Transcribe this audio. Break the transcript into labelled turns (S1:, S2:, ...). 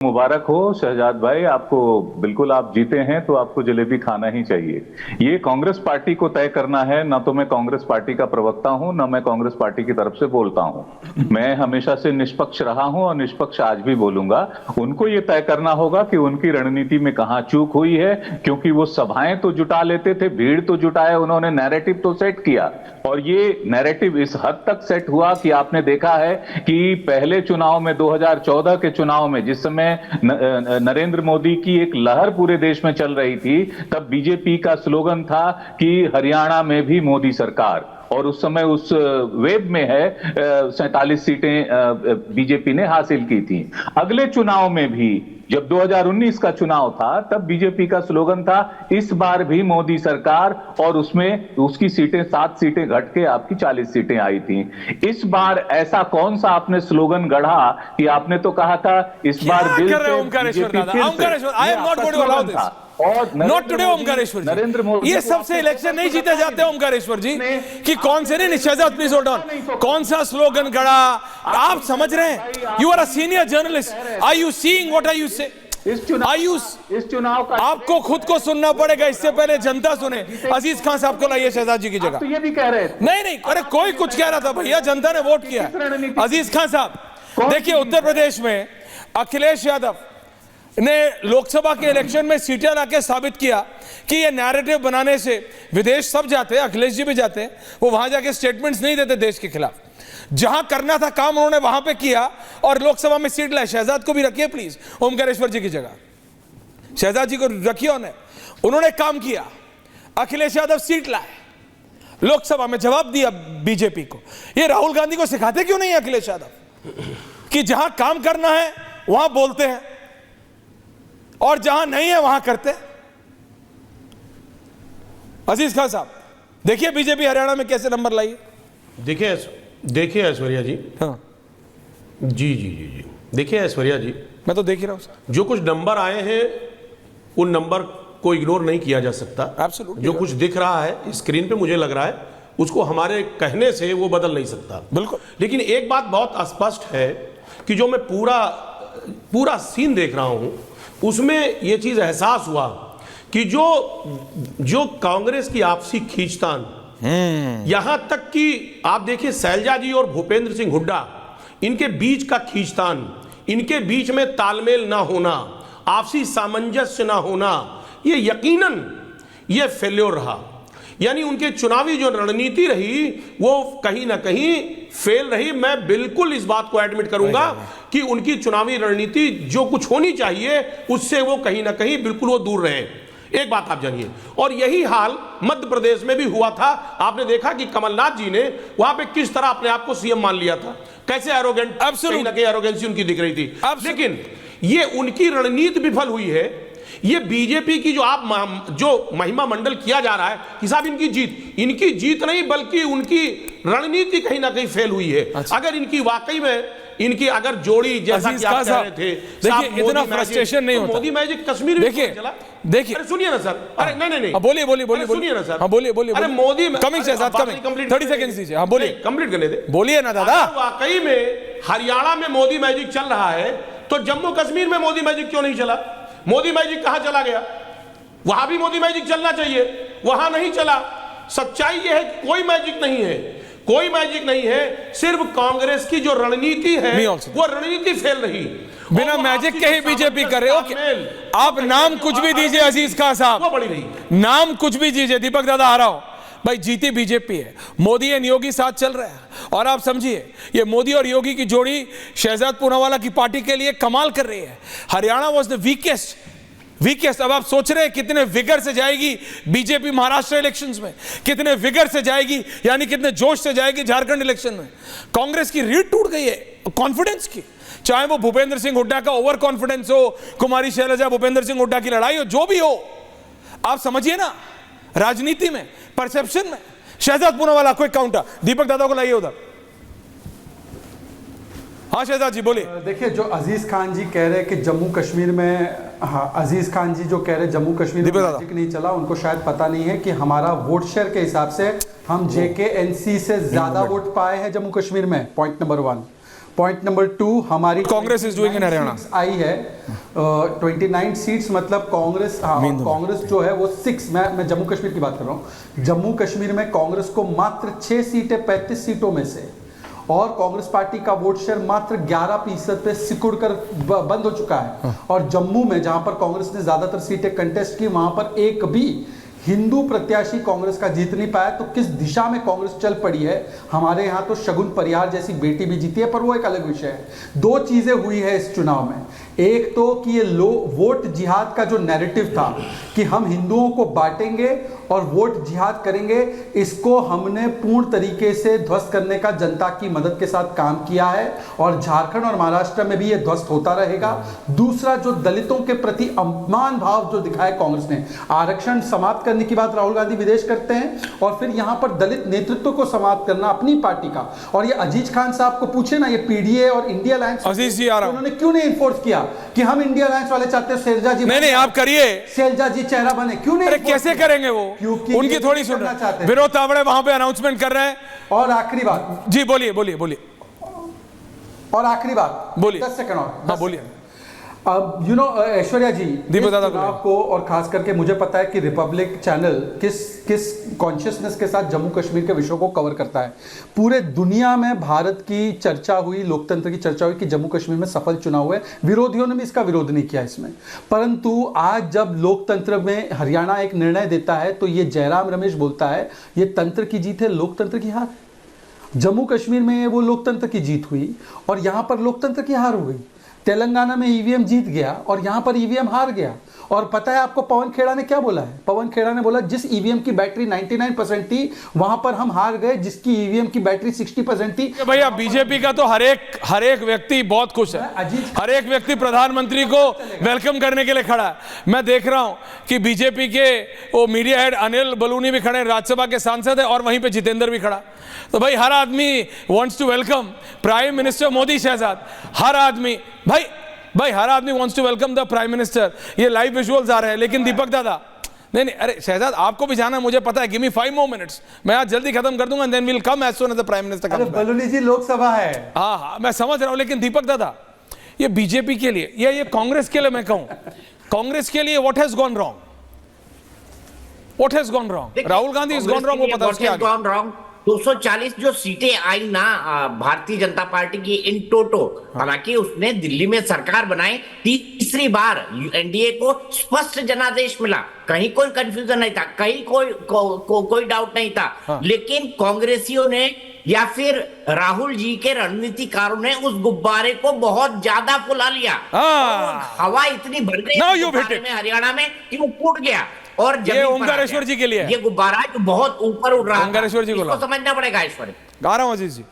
S1: मुबारक हो शहजाद भाई, आपको बिल्कुल आप जीते हैं तो आपको जलेबी खाना ही चाहिए। ये कांग्रेस पार्टी को तय करना है, ना तो मैं कांग्रेस पार्टी का प्रवक्ता हूं, ना मैं कांग्रेस पार्टी की तरफ से बोलता हूं। मैं हमेशा से निष्पक्ष रहा हूं और निष्पक्ष आज भी बोलूंगा। उनको ये तय करना होगा कि उनकी रणनीति में कहां चूक हुई है, क्योंकि वो सभाएं तो जुटा लेते थे, भीड़ तो जुटाए उन्होंने, नैरेटिव तो सेट किया, और ये नैरेटिव इस हद तक सेट हुआ कि आपने देखा है कि पहले चुनाव में 2014 के चुनाव में जिस समय नरेंद्र मोदी की एक लहर पूरे देश में चल रही थी, तब बीजेपी का स्लोगन था कि हरियाणा में भी मोदी सरकार, और उस समय उस वेब में है 47 सीटें बीजेपी ने हासिल की थी। अगले चुनाव में भी जब 2019 का चुनाव था, तब बीजेपी का स्लोगन था इस बार भी मोदी सरकार, और उसमें उसकी सीटें 7 सीटें घट के आपकी 40 सीटें आई थी। इस बार ऐसा कौन सा आपने स्लोगन गढ़ा कि आपने तो कहा था इस बार they'll
S2: not today Omkareshwar
S1: Narendra Modi.
S2: ये सबसे इलेक्शन नहीं जीते जाते ओमकारेश्वर जी कि कौन से नहीं, शहजाद प्लीज होल्ड ऑन, कौन सा स्लोगन गढ़ा आप समझ रहे हैं? You are a senior journalist, are you seeing what are you say?
S1: इस चुनाव का
S2: आपको खुद को सुनना पड़ेगा, इससे पहले जनता सुने। अजीज खान साहब को लाइए शहजाद जी की जगह।
S1: तो ये भी कह रहे थे
S2: नहीं, अरे कोई कुछ कह रहा था भैया, जनता ने वोट किया। अजीज खान साहब देखिए, उत्तर प्रदेश में अखिलेश यादव ने लोकसभा के इलेक्शन में सीटें लाके साबित किया कि ये नैरेटिव बनाने से विदेश सब जाते हैं, अखिलेश जी भी जाते हैं, वो वहां जाके स्टेटमेंट्स नहीं देते देश के खिलाफ। जहां करना था काम उन्होंने वहां पे किया और लोकसभा में सीट लाए। शहजाद को भी रखिए प्लीज ओमकारेश्वर जी की जगह, शहजाद जी को रखिए। उन्होंने काम किया, अखिलेश यादव सीट लाए, लोकसभा में जवाब दिया बीजेपी को। ये राहुल गांधी को सिखाते क्यों नहीं अखिलेश यादव कि जहां काम करना है वहां बोलते हैं और जहां नहीं है वहां करते? अजीज खान साहब देखिए बीजेपी हरियाणा में कैसे नंबर लाई।
S3: देखिए ऐश्वर्या जी,
S2: हाँ
S3: जी देखिए ऐश्वर्या जी,
S2: मैं तो देख ही रहा हूं सर।
S3: जो कुछ नंबर आए हैं उन नंबर को इग्नोर नहीं किया जा सकता।
S2: एब्सोल्युटली।
S3: जो कुछ दिख रहा है स्क्रीन पे मुझे लग रहा है उसको हमारे कहने से वो बदल नहीं सकता।
S2: बिल्कुल।
S3: लेकिन एक बात बहुत स्पष्ट है कि जो मैं पूरा सीन देख रहा हूं उसमें यह चीज एहसास हुआ कि जो कांग्रेस की आपसी खींचतान, यहां तक कि आप देखिए शैलजा जी और भूपेंद्र सिंह हुड्डा, इनके बीच का खींचतान, इनके बीच में तालमेल ना होना, आपसी सामंजस्य ना होना, ये यकीनन ये फेल्योर रहा। यानी उनके चुनावी जो रणनीति रही वो कहीं ना कहीं फेल रही। मैं बिल्कुल इस बात को एडमिट करूंगा कि उनकी चुनावी रणनीति जो कुछ होनी चाहिए उससे वो कहीं ना कहीं बिल्कुल वो दूर रहे। एक बात आप जानिए, और यही हाल मध्य प्रदेश में भी हुआ था। आपने देखा कि कमलनाथ जी ने वहां पे किस तरह अपने आप को सीएम मान लिया था, कैसे एरोगेंट, कहीं ना कहीं एरोगेंसी उनकी दिख रही थी। लेकिन ये उनकी रणनीति विफल हुई है। ये बीजेपी की जो महिमा मंडल किया जा रहा है कि साहब इनकी जीत नहीं बल्कि उनकी रणनीति कहीं ना कहीं फेल हुई है।
S2: अच्छा।
S3: अगर इनकी वाकई में इनकी अगर जोड़ी जैसा कि आप कह रहे थे,
S2: देखिए इतना फ्रस्ट्रेशन नहीं होता।
S3: मोदी मैजिक कश्मीर में चला।
S2: देखिए
S3: अरे सुनिए ना सर, अरे नहीं
S2: बोलिए
S3: सुनिए ना सर।
S2: हाँ बोलिए।
S3: अरे Modi
S2: coming Shahzad coming 30 seconds दीजिए। हाँ बोलिए,
S3: कंप्लीट करने दे।
S2: बोलिए ना दादा।
S3: वाकई में हरियाणा में मोदी मैजिक चल रहा है तो जम्मू कश्मीर में मोदी मैजिक क्यों नहीं चला? मोदी मैजिक कहां चला गया? वहां भी मोदी मैजिक चलना चाहिए, वहां नहीं चला। सच्चाई यह है कि कोई मैजिक नहीं है, सिर्फ कांग्रेस की जो रणनीति है वो रणनीति फेल रही।
S2: बिना मैजिक के ही बीजेपी कर रहे हो। आप नाम कुछ भी दीजिए अजीज खान साहब,
S3: वो बड़ी रही,
S2: नाम कुछ भी दीजिए। दीपक दादा आ रहा हो भाई, जीती बीजेपी है, मोदी एंड योगी साथ चल रहे हैं। और आप समझिए ये मोदी और योगी की जोड़ी शहजाद पूनावाला की पार्टी के लिए कमाल कर रही है। Haryana was the weakest. अब आप सोच रहे हैं कितने विगर से जाएगी बीजेपी महाराष्ट्र इलेक्शंस में, कितने विगर से जाएगी, यानी कितने जोश से जाएगी झारखंड इलेक्शन में। कांग्रेस की रीढ़ टूट गई है कॉन्फिडेंस की, चाहे वो भूपेंद्र सिंह हुड्डा का ओवर कॉन्फिडेंस हो, कुमारी शैलजा भूपेंद्र सिंह हुड्डा की लड़ाई हो, जो भी हो, आप समझिए ना राजनीति में, परसेप्शन में। शहजाद पूनावाला क्विक काउंटर, दीपक दादा को लाइए उधर। हाँ शहजाद जी बोलिए।
S4: देखिए जो अजीज खान जी कह रहे हैं कि जम्मू कश्मीर में, हाँ अजीज खान जी जो कह रहे हैं जम्मू कश्मीर में मैजिक नहीं चला, उनको शायद पता नहीं है कि हमारा वोट शेयर के हिसाब से हम JKNC से ज्यादा वोट पाए हैं जम्मू कश्मीर में। Point number 1। पॉइंट नंबर 2, हमारी
S2: Congress is doing in Haryana.
S4: आई है 29 सीट्स, मतलब कांग्रेस, हाँ, कांग्रेस जो है वो 6, मैं जम्मू कश्मीर की बात कर रहा हूँ। जम्मू कश्मीर में कांग्रेस को मात्र 6 सीटें 35 सीटों में से, और कांग्रेस पार्टी का वोट शेयर मात्र 11% पे सिकुड़ कर बंद हो चुका है। और जम्मू में जहां पर कांग्रेस ने ज्यादातर सीटें कंटेस्ट की, वहां पर एक भी हिंदू प्रत्याशी कांग्रेस का जीत नहीं पाया। तो किस दिशा में कांग्रेस चल पड़ी है? हमारे यहाँ तो शगुन परिहार जैसी बेटी भी जीती है, पर वो एक अलग विषय है। 2 चीजें हुई है इस चुनाव में। एक तो कि ये वोट जिहाद का जो नैरेटिव था कि हम हिंदुओं को बांटेंगे और वोट जिहाद करेंगे, इसको हमने पूर्ण तरीके से ध्वस्त करने का जनता की मदद के साथ काम किया है, और झारखंड और महाराष्ट्र में भी ये ध्वस्त होता रहेगा। दूसरा, जो दलितों के प्रति अपमान भाव जो दिखाया कांग्रेस ने, आरक्षण समाप्त करने की बात राहुल गांधी विदेश करते हैं, और फिर यहां पर दलित नेतृत्व को समाप्त करना अपनी पार्टी का। और ये अजीज खान साहब को पूछे ना, ये पीडीए और इंडिया अलायंस,
S2: अजीज जी आ रहा हूं।
S4: उन्होंने क्यों नहीं इन्फोर्स किया कि हम इंडिया अलायंस वाले चाहते हैं शैलजा जी,
S2: नहीं आप करिए,
S4: शैलजा जी चेहरा बने, क्यों नहीं?
S2: अरे कैसे करेंगे वो?
S4: क्योंकि
S2: उनकी थोड़ी सुन
S4: करना चाहते हैं।
S2: विनोद तावड़े वहां पे अनाउंसमेंट कर रहे हैं।
S4: और आखिरी बात
S2: जी, बोलिए
S4: और आखिरी बात
S2: बोलिए।
S4: 10 सेकंड और।
S2: हाँ बोलिए।
S4: अब ऐश्वर्या जी, इस चुनाव को, और खास करके मुझे पता है कि रिपब्लिक चैनल किस कॉन्शियसनेस के साथ जम्मू कश्मीर के विषयों को कवर करता है। पूरे दुनिया में भारत की चर्चा हुई, लोकतंत्र की चर्चा हुई कि जम्मू कश्मीर में सफल चुनाव हुए। विरोधियों ने भी इसका विरोध नहीं किया इसमें, परंतु आज जब लोकतंत्र में हरियाणा एक निर्णय देता है तो ये जयराम रमेश बोलता है ये तंत्र की जीत है, लोकतंत्र की हार। जम्मू कश्मीर में वो लोकतंत्र की जीत हुई और यहां पर लोकतंत्र की हार हो गई। तेलंगाना में ईवीएम जीत गया और यहां पर ईवीएम हार गया। और पता है आपको पवन खेड़ा ने क्या बोला है? पवन खेड़ा ने बोला जिस ईवीएम की बैटरी 99% थी वहां पर हम हार गए, जिसकी ईवीएम की बैटरी 60% थी।
S2: भैया बीजेपी का तो हर एक व्यक्ति बहुत खुश है, हर एक व्यक्ति प्रधानमंत्री को वेलकम करने के लिए खड़ा है। मैं देख रहा हूं कि बीजेपी के वो मीडिया हेड अनिल बलूनी भी खड़े हैं, राज्यसभा के सांसद है, और वहीं पे जितेंद्र भी खड़ा। तो भाई हर आदमी wants to welcome prime minister Modi Shahzad. हर आदमी भाई हर आदमी wants to welcome the prime minister. ये लाइव विजुअल्स आ रहे हैं, लेकिन दीपक दादा नहीं, अरे शहजाद आपको भी जाना है, मुझे पता है। गिव मी 5 more minutes, मैं आज जल्दी खत्म कर दूंगा, then will come as soon as the prime minister comes back.
S4: Baluni ji Lok Sabha है।
S2: हाँ मैं समझ रहा हूं, लेकिन दीपक दादा ये बीजेपी के लिए या ये कांग्रेस के लिए, मैं कहूं कांग्रेस के लिए what has gone wrong? Rahul Gandhi is gone wrong, वो पता उसके आगे
S5: 240 जो सीटें आई ना भारतीय जनता पार्टी की इन टोटो, हालांकि उसने दिल्ली में सरकार बनाई, तीसरी बार एनडीए को स्पष्ट जनादेश मिला, कहीं कोई कंफ्यूजन नहीं था, कहीं कोई डाउट नहीं था। लेकिन कांग्रेसियों ने या फिर राहुल जी के रणनीतिकारों ने उस गुब्बारे को बहुत ज्यादा फुला लिया। हवा इतनी भर गई में हरियाणा में कि वो फूट गया। और
S2: ये ओंकारेश्वर जी के लिए
S5: ये गुब्बारा जो बहुत ऊपर उड़ रहा है,
S2: ओंकारेश्वर जी को
S5: समझना पड़ेगा। ईश्वर
S2: गा रहा हूं अजीज जी।